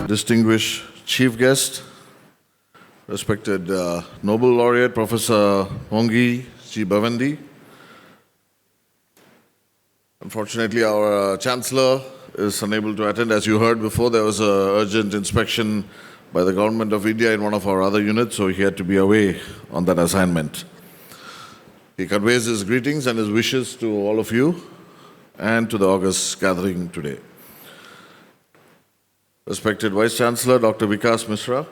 distinguished chief guest, respected Nobel Laureate Professor Moungi G. Bawendi. Unfortunately, our Chancellor is unable to attend. As you heard before, there was an urgent inspection by the Government of India in one of our other units, so he had to be away on that assignment. He conveys his greetings and his wishes to all of you and to the august gathering today. Respected Vice Chancellor Dr. Vikas Misra,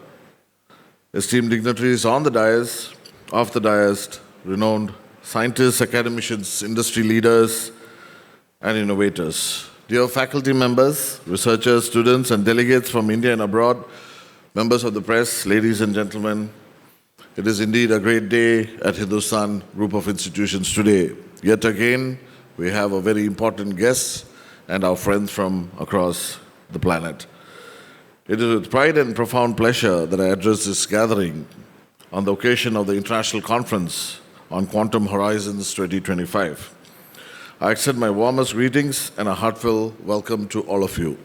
esteemed dignitaries on the dais, off the dais, renowned scientists, academicians, industry leaders, and innovators. Dear faculty members, researchers, students, and delegates from India and abroad, members of the press, ladies and gentlemen, it is indeed a great day at Hindustan Group of Institutions today. Yet again, we have a very important guest and our friends from across the planet. It is with pride and profound pleasure that I address this gathering on the occasion of the International Conference on Quantum Horizons 2025. I extend my warmest greetings and a heartfelt welcome to all of you.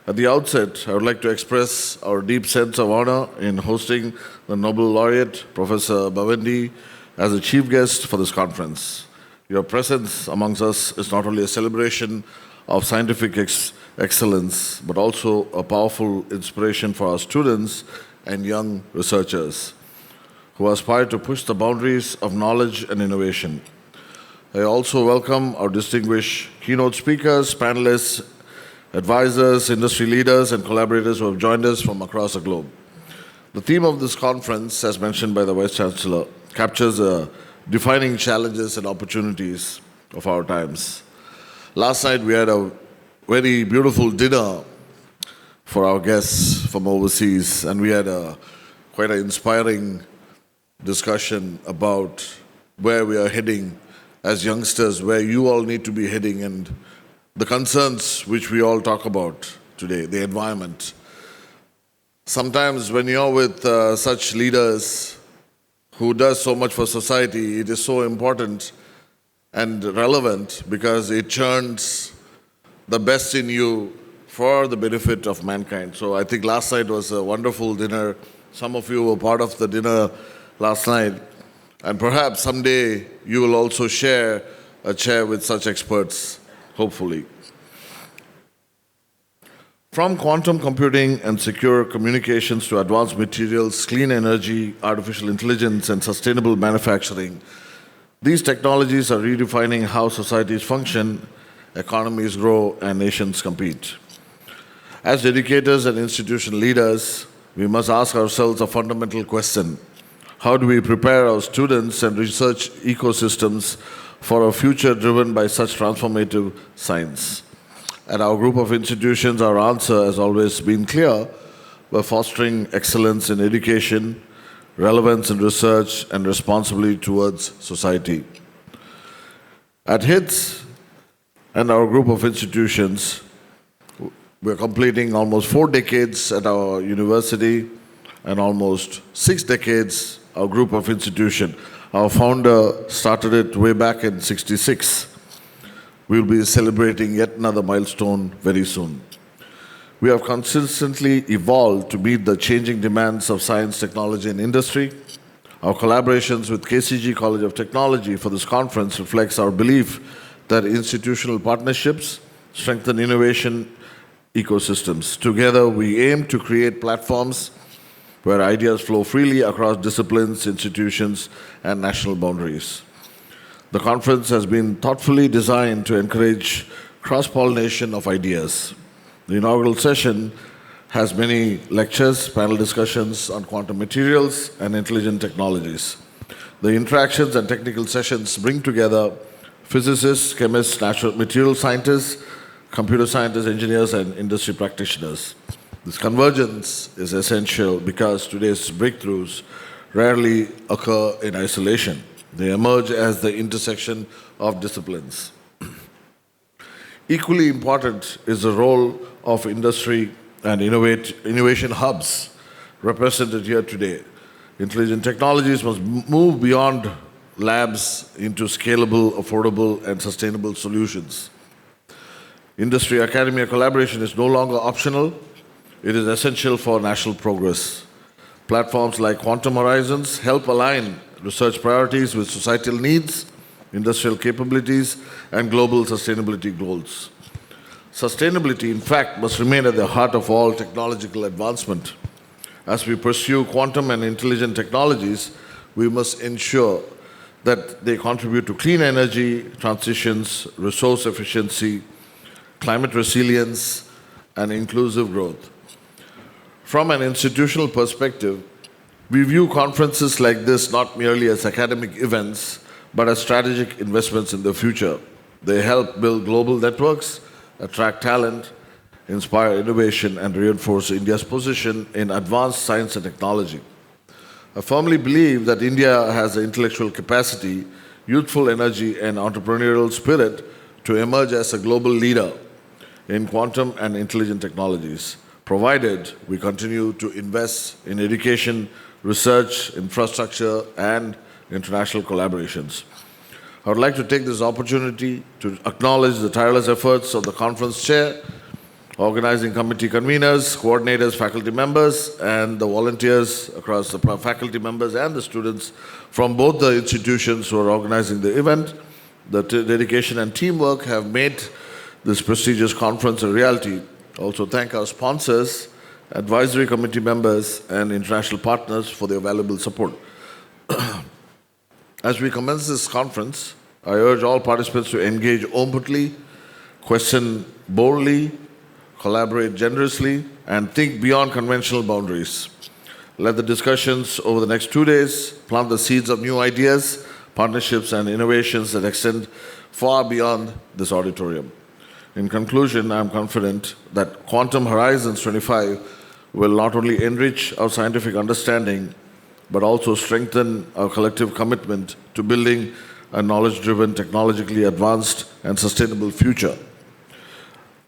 At the outset, I would like to express our deep sense of honor in hosting the Nobel Laureate Professor Bawendi as a chief guest for this conference. Your presence amongst us is not only a celebration of scientific excellence, but also a powerful inspiration for our students and young researchers who aspire to push the boundaries of knowledge and innovation. I also welcome our distinguished keynote speakers, panelists, advisors, industry leaders, and collaborators who have joined us from across the globe. The theme of this conference, as mentioned by the Vice Chancellor, captures the defining challenges and opportunities of our times. Last night we had a very beautiful dinner for our guests from overseas, and we had quite an inspiring discussion about where we are heading as youngsters, where you all need to be heading, and the concerns which we all talk about today, the environment. Sometimes when you're with such leaders who does so much for society, it is so important and relevant because it churns the best in you for the benefit of mankind. So I think last night was a wonderful dinner. Some of you were part of the dinner last night. And perhaps someday you will also share a chair with such experts, hopefully. From quantum computing and secure communications to advanced materials, clean energy, artificial intelligence, and sustainable manufacturing, these technologies are redefining how societies function, economies grow, and nations compete. As educators and institution leaders, we must ask ourselves a fundamental question. How do we prepare our students and research ecosystems for a future driven by such transformative science? At our group of institutions, our answer has always been clear: by fostering excellence in education, relevance in research, and responsibility towards society. At HITS and our group of institutions, we're completing almost 4 decades at our university and almost 6 decades our group of institution. Our founder started it way back in '66. We'll be celebrating yet another milestone very soon. We have consistently evolved to meet the changing demands of science, technology, and industry. Our collaborations with KCG College of Technology for this conference reflects our belief that institutional partnerships strengthen innovation ecosystems. Together, we aim to create platforms where ideas flow freely across disciplines, institutions, and national boundaries. The conference has been thoughtfully designed to encourage cross-pollination of ideas. The inaugural session has many lectures, panel discussions on quantum materials and intelligent technologies. The interactions and technical sessions bring together physicists, chemists, natural material scientists, computer scientists, engineers, and industry practitioners. This convergence is essential because today's breakthroughs rarely occur in isolation. They emerge as the intersection of disciplines. Equally important is the role of industry and innovation hubs represented here today. Intelligent technologies must move beyond labs into scalable, affordable, and sustainable solutions. Industry-academia collaboration is no longer optional. It is essential for national progress. Platforms like Quantum Horizons help align research priorities with societal needs, industrial capabilities, and global sustainability goals. Sustainability, in fact, must remain at the heart of all technological advancement. As we pursue quantum and intelligent technologies, we must ensure that they contribute to clean energy transitions, resource efficiency, climate resilience, and inclusive growth. From an institutional perspective, we view conferences like this not merely as academic events, but as strategic investments in the future. They help build global networks, attract talent, inspire innovation, and reinforce India's position in advanced science and technology. I firmly believe that India has the intellectual capacity, youthful energy, and entrepreneurial spirit to emerge as a global leader in quantum and intelligent technologies, provided we continue to invest in education, research, infrastructure, and international collaborations. I would like to take this opportunity to acknowledge the tireless efforts of the conference chair, organizing committee conveners, coordinators, faculty members, and the volunteers across the faculty members and the students from both the institutions who are organizing the event. The dedication and teamwork have made this prestigious conference a reality. Also thank our sponsors, advisory committee members, and international partners for their valuable support. As we commence this conference, I urge all participants to engage openly, question boldly, collaborate generously, and think beyond conventional boundaries. Let the discussions over the next 2 days plant the seeds of new ideas, partnerships, and innovations that extend far beyond this auditorium. In conclusion, I am confident that Quantum Horizons 25 will not only enrich our scientific understanding, but also strengthen our collective commitment to building a knowledge-driven, technologically advanced, and sustainable future.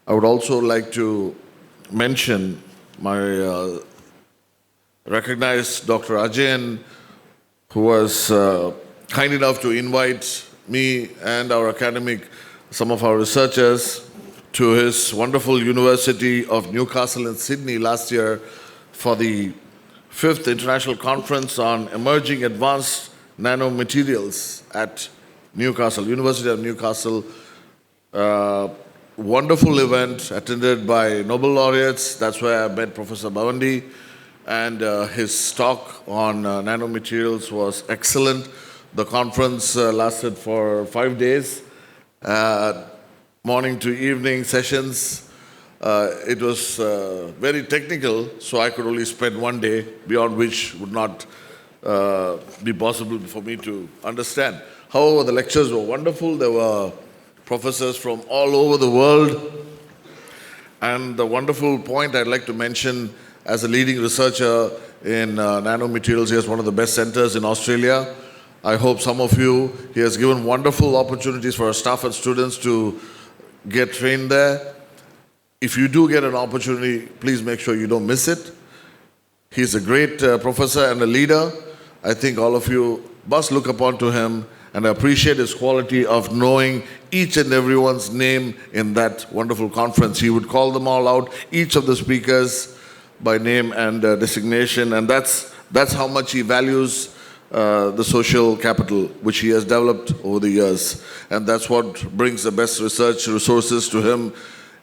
I would also like to mention my recognized Dr. Ajayan, who was kind enough to invite me and our academic, some of our researchers, to his wonderful University of Newcastle in Sydney last year for the 5th International Conference on Emerging Advanced Nanomaterials at Newcastle, University of Newcastle. Wonderful event attended by Nobel Laureates. That's where I met Professor Bawendi, and his talk on nanomaterials was excellent. The conference lasted for 5 days, morning to evening sessions. It was very technical, so I could only spend 1 day, beyond which would not be possible for me to understand. However, the lectures were wonderful. There were professors from all over the world. And the wonderful point I'd like to mention, as a leading researcher in nanomaterials, he has one of the best centers in Australia. I hope some of you, he has given wonderful opportunities for our staff and students to get trained there. If you do get an opportunity, please make sure you don't miss it. He's a great professor and a leader. I think all of you must look upon to him and appreciate his quality of knowing each and everyone's name in that wonderful conference. He would call them all out, each of the speakers by name and designation, and that's how much he values the social capital which he has developed over the years. And that's what brings the best research resources to him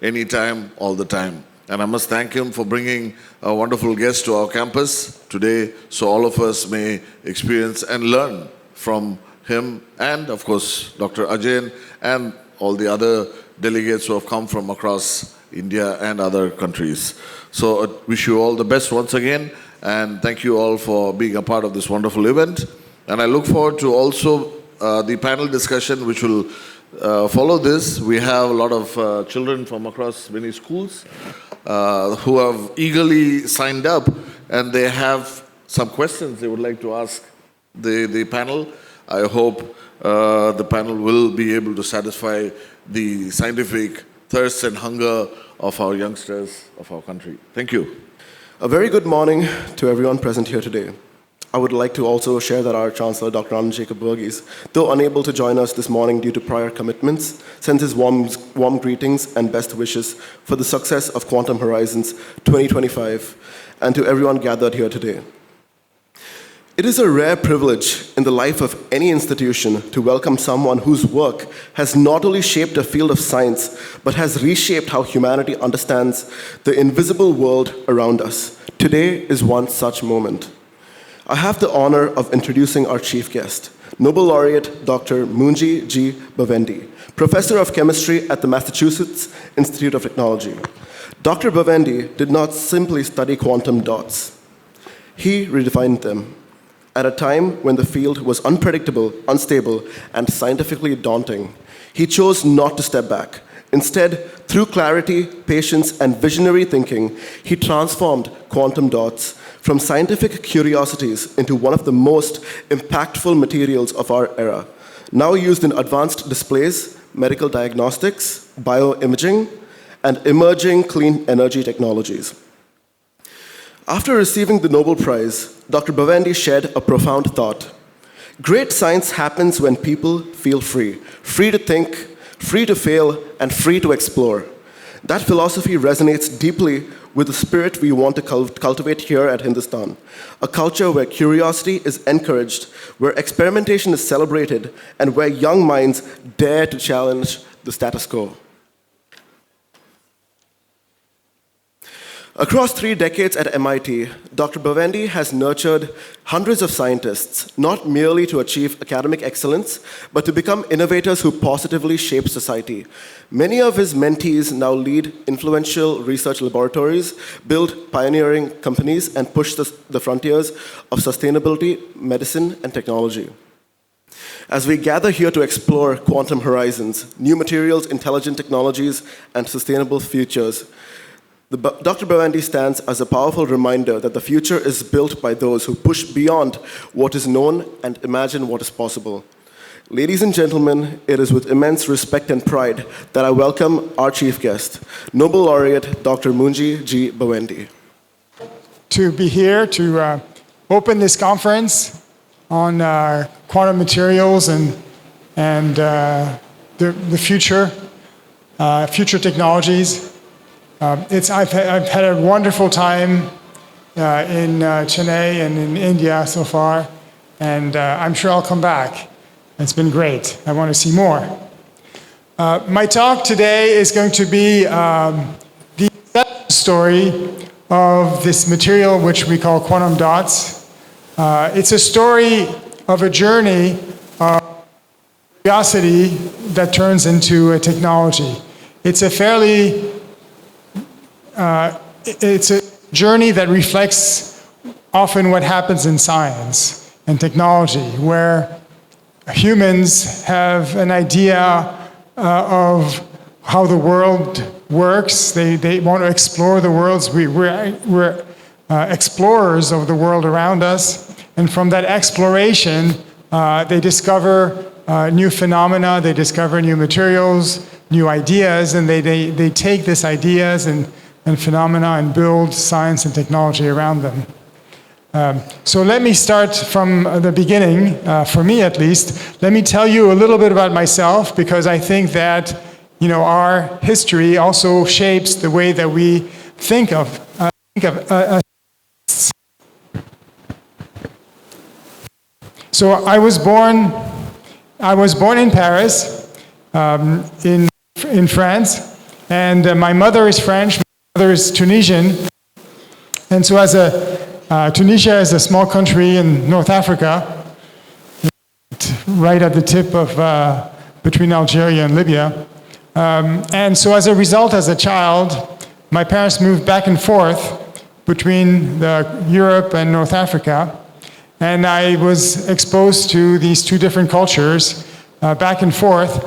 anytime, all the time. And I must thank him for bringing a wonderful guest to our campus today, so all of us may experience and learn from him, and of course Dr. Ajayan and all the other delegates who have come from across India and other countries. So I wish you all the best once again, and thank you all for being a part of this wonderful event. And I look forward to also the panel discussion which will follow this. We have a lot of children from across many schools who have eagerly signed up, and they have some questions they would like to ask the panel. I hope the panel will be able to satisfy the scientific thirst and hunger of our youngsters of our country. Thank you. A very good morning to everyone present here today. I would like to also share that our Chancellor, Dr. Anand Jacob Burgess, though unable to join us this morning due to prior commitments, sends his warm greetings and best wishes for the success of Quantum Horizons 2025 and to everyone gathered here today. It is a rare privilege in the life of any institution to welcome someone whose work has not only shaped a field of science, but has reshaped how humanity understands the invisible world around us. Today is one such moment. I have the honor of introducing our chief guest, Nobel Laureate Dr. Moungi G. Bawendi, Professor of Chemistry at the Massachusetts Institute of Technology. Dr. Bawendi did not simply study quantum dots. He redefined them. At a time when the field was unpredictable, unstable, and scientifically daunting, he chose not to step back. Instead, through clarity, patience, and visionary thinking, he transformed quantum dots from scientific curiosities into one of the most impactful materials of our era, now used in advanced displays, medical diagnostics, bioimaging, and emerging clean energy technologies. After receiving the Nobel Prize, Dr. Bawendi shared a profound thought. Great science happens when people feel free to think, free to fail, and free to explore. That philosophy resonates deeply with the spirit we want to cultivate here at Hindustan, a culture where curiosity is encouraged, where experimentation is celebrated, and where young minds dare to challenge the status quo. Across 3 decades at MIT, Dr. Bawendi has nurtured hundreds of scientists, not merely to achieve academic excellence, but to become innovators who positively shape society. Many of his mentees now lead influential research laboratories, build pioneering companies, and push the frontiers of sustainability, medicine, and technology. As we gather here to explore quantum horizons, new materials, intelligent technologies, and sustainable futures, Dr. Bawendi stands as a powerful reminder that the future is built by those who push beyond what is known and imagine what is possible. Ladies and gentlemen, it is with immense respect and pride that I welcome our chief guest, Nobel Laureate Dr. Moungi G. Bawendi. To be here to open this conference on quantum materials and the future technologies. I've had a wonderful time in Chennai and in India so far, and I'm sure I'll come back. It's been great. I want to see more. My talk today is going to be the story of this material which we call quantum dots. It's a story of a journey of curiosity that turns into a technology. It's a journey that reflects often what happens in science and technology, where humans have an idea of how the world works. They want to explore the world. We're explorers of the world around us. And from that exploration, they discover new phenomena, they discover new materials, new ideas, and they take these ideas and phenomena and build science and technology around them. So let me start from the beginning, for me at least. Let me tell you a little bit about myself, because I think that our history also shapes the way that we think of. So I was born in Paris, in France, and my mother is French. Mother is Tunisian, and so Tunisia is a small country in North Africa, right at the tip of between Algeria and Libya. And so as a result, as a child, my parents moved back and forth between Europe and North Africa, and I was exposed to these 2 different cultures back and forth.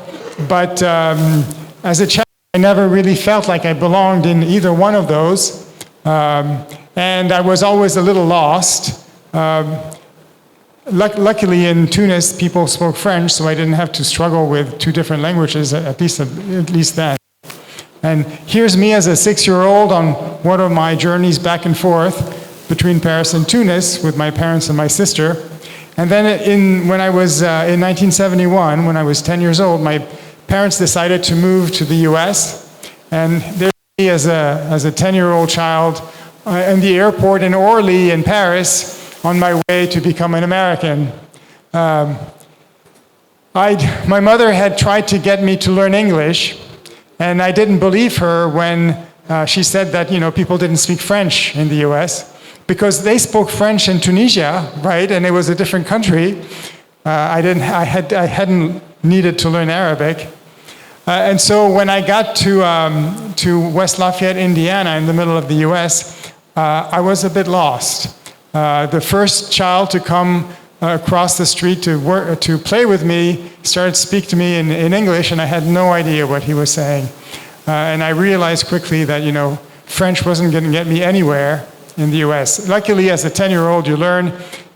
But as a child, I never really felt like I belonged in either one of those, and I was always a little lost. Luckily in Tunis, people spoke French, so I didn't have to struggle with 2 different languages, at least then. And here's me as a 6-year-old on one of my journeys back and forth, between Paris and Tunis with my parents and my sister. And then when I was in 1971, when I was 10 years old, my parents decided to move to the US. And there me as a 10-year-old child in the airport in Orly in Paris on my way to become an American. My mother had tried to get me to learn English, and I didn't believe her when she said that people didn't speak French in the US, because they spoke French in Tunisia, right? And it was a different country. I hadn't needed to learn Arabic. And so when I got to West Lafayette, Indiana, in the middle of the US, I was a bit lost. The first child to come across the street to play with me started to speak to me in English, and I had no idea what he was saying. And I realized quickly that French wasn't going to get me anywhere in the US. Luckily, as a 10-year-old, you learn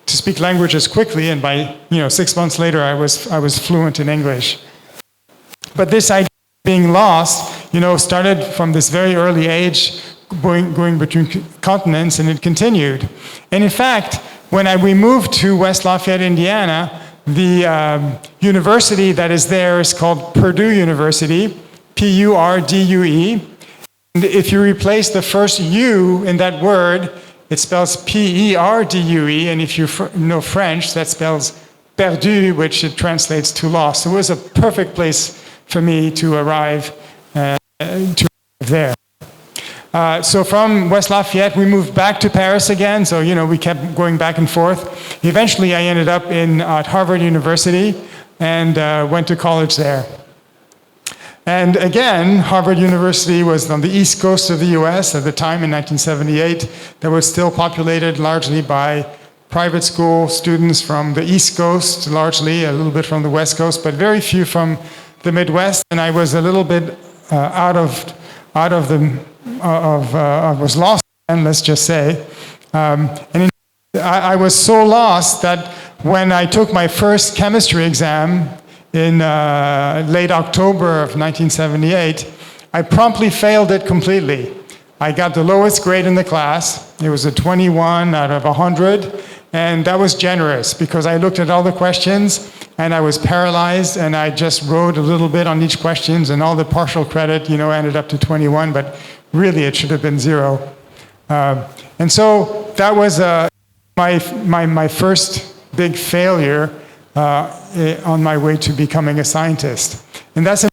to speak languages quickly, and by 6 months later, I was fluent in English. But this idea of being lost, started from this very early age, going between continents, and it continued. And in fact, when we moved to West Lafayette, Indiana, the university that is there is called Purdue University, P-U-R-D-U-E. And if you replace the first U in that word, it spells P-E-R-D-U-E. And if you know French, that spells perdu, which it translates to lost. So it was a perfect place for me to arrive there. So from West Lafayette, we moved back to Paris again. So, we kept going back and forth. Eventually, I ended up at Harvard University and went to college there. And again, Harvard University was on the east coast of the US at the time in 1978. That was still populated largely by private school students from the east coast, largely, a little bit from the west coast, but very few from the Midwest. And I was a little bit I was lost, and let's just say. I was so lost that when I took my first chemistry exam in late October of 1978, I promptly failed it completely. I got the lowest grade in the class. It was a 21 out of 100, and that was generous because I looked at all the questions and I was paralyzed, and I just wrote a little bit on each question, and all the partial credit, ended up to 21, but really it should have been 0. And so that was my first big failure on my way to becoming a scientist. And that's